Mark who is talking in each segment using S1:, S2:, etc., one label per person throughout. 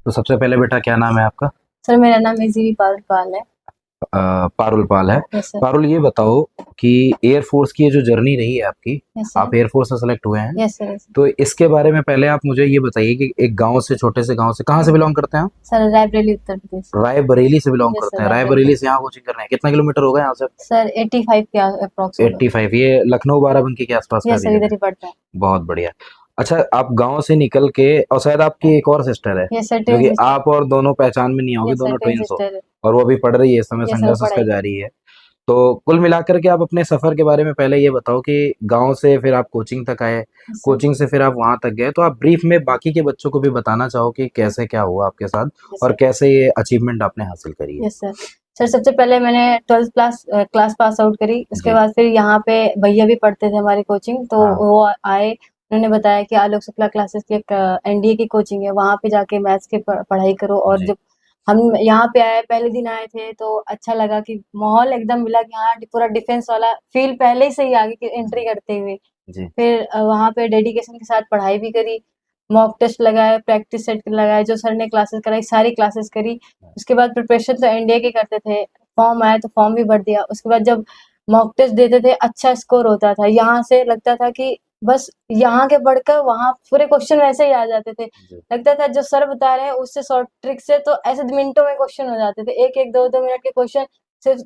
S1: तो सबसे पहले बेटा क्या नाम है आपका?
S2: सर मेरा नाम इजीवी पाल है।
S1: पारुल पाल है।
S2: Yes sir.
S1: पारुल ये बताओ कि एयरफोर्स की ये जो जर्नी रही है आपकी,
S2: यस सर।
S1: आप एयरफोर्स से सेलेक्ट हुए हैं,
S2: यस सर।
S1: तो इसके बारे में पहले आप मुझे ये बताइए कि एक गांव से, छोटे से गांव से, कहाँ से बिलोंग करते हैं आप?
S2: सर रायबरेली उत्तर प्रदेश।
S1: रायबरेली से बिलोंग
S2: यस
S1: करते
S2: सर
S1: हैं। रायबरेली से यहाँ कोचिंग कर रहे हैं, कितना किलोमीटर होगा यहाँ से?
S2: सर 85 के अप्रोक्स होगा।
S1: 85। ये लखनऊ बाराबंकी के आसपास का
S2: यस सर
S1: रीजन
S2: इधर
S1: है।
S2: ही पड़ता है।
S1: बहुत बढ़िया। अच्छा, आप गांव से निकल के, और शायद आपकी एक और सिस्टर है
S2: यस सर
S1: जो
S2: ट्विन
S1: कि
S2: सिस्टर।
S1: आप और दोनों पहचान में नहीं होगी,
S2: यस सर
S1: दोनों
S2: ट्विन
S1: ट्विंस हो,
S2: सिस्टर है।
S1: और वो अभी पढ़ रही है इस समय,
S2: यस सर
S1: संघर्ष उसका
S2: पढ़ाई।
S1: जारी है। तो कुल मिलाकर के आप अपने सफर के बारे में पहले ये बताओ कि गांव से फिर आप कोचिंग तक आए,
S2: यस सर।
S1: कोचिंग से फिर आप वहां तक गए, तो आप ब्रीफ में बाकी के बच्चों को भी बताना चाहो कि कैसे क्या हुआ आपके साथ
S2: यस
S1: और
S2: सर।
S1: कैसे ये अचीवमेंट आपने हासिल करी है।
S2: Yes sir. सर सबसे पहले मैंने 12th क्लास पास आउट करी। उसके
S1: जी।
S2: बाद फिर यहाँ पे भैया भी पढ़ते थे हमारी कोचिंग, तो
S1: हाँ।
S2: वो आए। उन्होंने बताया कि आलोक शुक्ला क्लासेस की एक एनडीए की कोचिंग है, वहाँ पे जाके मैथ्स की पढ़ाई करो। और
S1: जी।
S2: जब हम यहाँ पे आए, पहले दिन आए थे, तो अच्छा लगा कि माहौल एकदम मिला कि हाँ पूरा डिफेंस वाला फील पहले ही से ही आगे की एंट्री करते हुए।
S1: जी।
S2: फिर वहाँ पे डेडिकेशन के साथ पढ़ाई भी करी, मॉक टेस्ट लगाए, प्रैक्टिस सेट लगाए, जो सर ने क्लासेस कराई सारी क्लासेस करी। उसके बाद प्रिपरेशन तो एनडीए की करते थे, फॉर्म आया तो फॉर्म भी भर दिया। उसके बाद जब मॉक टेस्ट देते थे अच्छा स्कोर होता था, यहाँ से लगता था कि बस यहाँ के पढ़कर वहाँ पूरे क्वेश्चन वैसे ही आ जाते थे।
S1: जी।
S2: लगता था जो सर बता रहे हैं उससे शॉर्ट ट्रिक से तो ऐसे मिनटों में क्वेश्चन हो जाते थे, एक एक दो दो मिनट के क्वेश्चन सिर्फ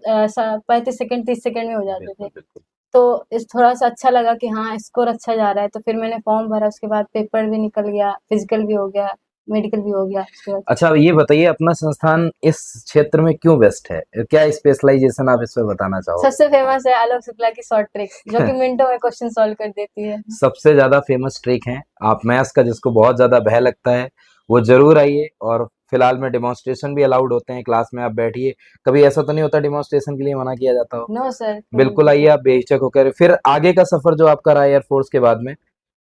S2: 35 सेकंड 30 सेकंड में हो जाते थे।
S1: बिल्कुल बिल्कुल।
S2: तो इस थोड़ा सा अच्छा लगा कि हाँ स्कोर अच्छा जा रहा है, तो फिर मैंने फॉर्म भरा। उसके बाद पेपर भी निकल गया, फिजिकल भी हो गया, मेडिकल भी हो गया उसके बाद।
S1: अच्छा, ये बताइए अपना संस्थान इस क्षेत्र में क्यों बेस्ट है? क्या स्पेशलाइजेशन आप इसमें बताना चाहोगे?
S2: सबसे फेमस है आलोक शुक्ला की शॉर्ट ट्रिक्स, जो कि मिनटों में क्वेश्चन सॉल्व कर देती है।
S1: सबसे ज्यादा फेमस ट्रिक है। आप मैथ्स का जिसको बहुत ज्यादा भय लगता है, वो जरूर आइए। और फिलहाल में डेमोन्स्ट्रेशन भी अलाउड होते हैं, क्लास में आप बैठिए। कभी ऐसा तो नहीं होता डेमोन्स्ट्रेशन के लिए मना किया जाता हो?
S2: No sir.
S1: बिल्कुल आइए, आप बेहिचक होकर। फिर आगे का सफर जो आपका रहा एयरफोर्स के बाद में,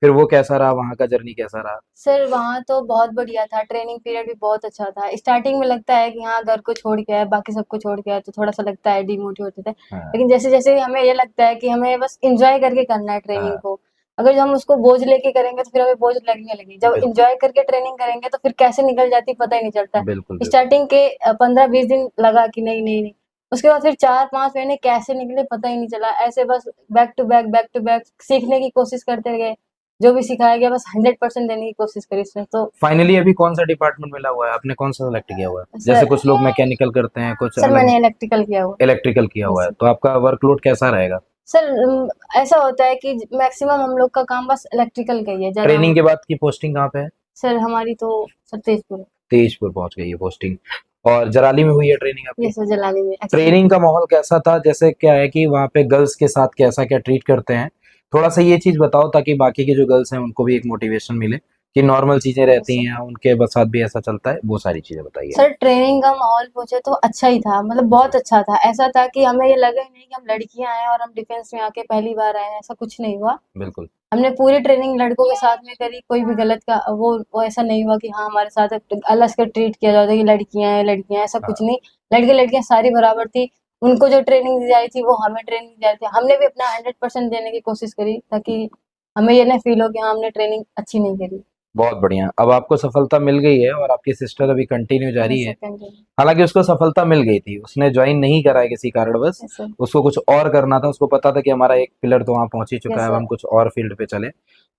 S1: फिर वो कैसा रहा, वहां का जर्नी कैसा रहा?
S2: सर वहाँ तो बहुत बढ़िया था, ट्रेनिंग पीरियड भी बहुत अच्छा था। स्टार्टिंग में लगता है कि हाँ घर को छोड़ के आए, बाकी सबको छोड़ के आए, तो थोड़ा सा लगता है डिमोटिवेट होते थे।
S1: हाँ।
S2: लेकिन जैसे जैसे हमें ये लगता है कि हमें बस एंजॉय करके करना है ट्रेनिंग
S1: हाँ।
S2: को। अगर हम उसको बोझ लेके करेंगे तो फिर हमें बोझ लगने लगेगी। जब
S1: बिल्कुल
S2: एंजॉय करके ट्रेनिंग करेंगे तो फिर कैसे निकल जाती है पता ही नहीं चलता
S1: बिल्कुल।
S2: है।
S1: बिल्कुल
S2: स्टार्टिंग के 15-20 दिन लगा कि नहीं नहीं नहीं, उसके बाद फिर 4-5 महीने कैसे निकले पता ही नहीं चला। ऐसे बस बैक टू बैक सीखने की कोशिश करते गए, जो भी सिखाया गया बस 100% देने की कोशिश करी इसमें तो।
S1: फाइनली अभी कौन सा डिपार्टमेंट मिला हुआ है, आपने कौन सा सेलेक्ट किया हुआ है? जैसे
S2: सर
S1: कुछ लोग मैकेनिकल करते हैं, कुछ
S2: सर
S1: अलग
S2: मैंने इलेक्ट्रिकल किया हुआ।
S1: इलेक्ट्रिकल किया हुआ
S2: यस
S1: है,
S2: सर।
S1: तो आपका वर्कलोड कैसा रहेगा?
S2: सर ऐसा होता है कि मैक्सिमम हम लोग का काम बस इलेक्ट्रिकल का ही है, ज्यादा
S1: ट्रेनिंग
S2: हम।
S1: के बाद की पोस्टिंग कहाँ पे है?
S2: सर हमारी तो सर तेजपुर है।
S1: तेजपुर पहुंच गई है पोस्टिंग। और जराली में हुई है ट्रेनिंग आपकी?
S2: ये सर जलानी में एक्चुअली।
S1: ट्रेनिंग का माहौल कैसा था? जैसे क्या है कि वहाँ पे गर्ल्स के साथ कैसा क्या ट्रीट करते हैं, थोड़ा सा ये चीज बताओ, ताकि बाकी के जो गर्ल्स हैं उनको भी एक मोटिवेशन मिले कि नॉर्मल चीजें रहती हैं, उनके साथ भी ऐसा चलता है। वो सारी चीजें बताइए।
S2: सर ट्रेनिंग का माहौल पूछे तो अच्छा ही था, मतलब
S1: जी।
S2: बहुत अच्छा था। ऐसा था कि हमें ये लगा ही नहीं कि हम लड़कियां हैं और हम डिफेंस में आके पहली बार आए हैं, ऐसा कुछ नहीं हुआ।
S1: बिल्कुल।
S2: हमने पूरी ट्रेनिंग लड़कों के साथ में करी, कोई भी गलत का वो ऐसा नहीं हुआ कि हाँ हमारे साथ अलग से ट्रीट किया जाता है कि लड़कियां हैं, ऐसा कुछ
S1: हाँ।
S2: नहीं। लड़के लड़कियां सारी बराबर थी। उनको जो ट्रेनिंग दी जा रही थी वो हमें ट्रेनिंग दी जा रही थी। हमने भी अपना 100% देने की कोशिश करी, ताकि हमें ये ना फील हो कि हाँ हमने ट्रेनिंग अच्छी नहीं करी।
S1: बहुत बढ़िया। अब आपको सफलता मिल गई है और आपकी सिस्टर अभी कंटिन्यू जारी
S2: यस
S1: है।
S2: Sir continue.
S1: हालांकि उसको सफलता मिल गई थी, उसने ज्वाइन नहीं करा है किसी कारणवश।
S2: Yes sir.
S1: उसको कुछ और करना था, उसको पता था कि हमारा एक पिलर तो वहां पहुंच ही चुका
S2: यस
S1: है, अब
S2: सर।
S1: हम कुछ और फील्ड पे चले।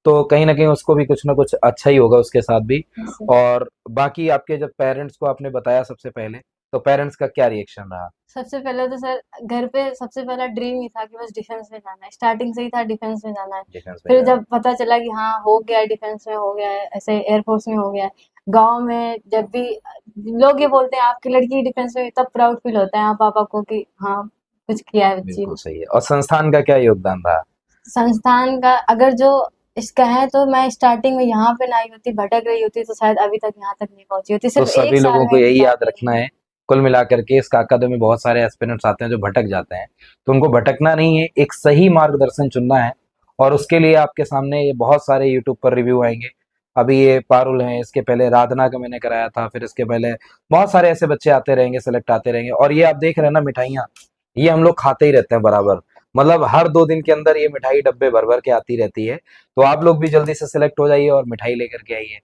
S1: तो कहीं ना कहीं उसको भी कुछ ना कुछ अच्छा ही होगा उसके साथ भी।
S2: Yes sir.
S1: और बाकी आपके जब पेरेंट्स को आपने बताया सबसे पहले, तो पेरेंट्स का क्या रिएक्शन रहा?
S2: सबसे पहले तो सर घर पे सबसे पहला ड्रीम ही था कि बस डिफेंस में जाना है, स्टार्टिंग से ही था डिफेंस में जाना है।
S1: डिफेंस में
S2: फिर
S1: जाना।
S2: जब पता चला कि हाँ हो गया है, डिफेंस में हो गया है, ऐसे एयरफोर्स में हो गया है, गांव में जब भी लोग ये बोलते हैं आपकी लड़की डिफेंस में, तब प्राउड फील होता है हाँ पापा को कि हाँ कुछ किया है बच्ची
S1: बिल्कुल
S2: ने।
S1: सही है। और संस्थान का क्या योगदान रहा?
S2: संस्थान का अगर जो इसका है, तो मैं स्टार्टिंग में यहाँ पे ना आई होती, भटक रही होती, तो शायद अभी तक यहाँ तक नहीं पहुंची होती,
S1: तो
S2: सिर्फ एक
S1: सभी
S2: साल
S1: लोगों को
S2: में
S1: यही
S2: इतना
S1: याद
S2: नहीं।
S1: रखना है, कुल मिलाकर के इस अकादमी में बहुत सारे एस्पिरेंट्स आते हैं जो भटक जाते हैं। तो उनको भटकना नहीं है, एक सही मार्गदर्शन चुनना है। और उसके लिए आपके सामने ये बहुत सारे यूट्यूब पर रिव्यू आएंगे। अभी ये पारुल है, इसके पहले राधना का मैंने कराया था, फिर इसके पहले बहुत सारे ऐसे बच्चे आते रहेंगे, सेलेक्ट आते रहेंगे। और ये आप देख रहे हैं ना मिठाइयाँ, ये हम लोग खाते ही रहते हैं बराबर। मतलब हर 2 दिन के अंदर ये मिठाई डब्बे भर भर के आती रहती है। तो आप लोग भी जल्दी से सिलेक्ट हो जाइए और मिठाई लेकर के आइए।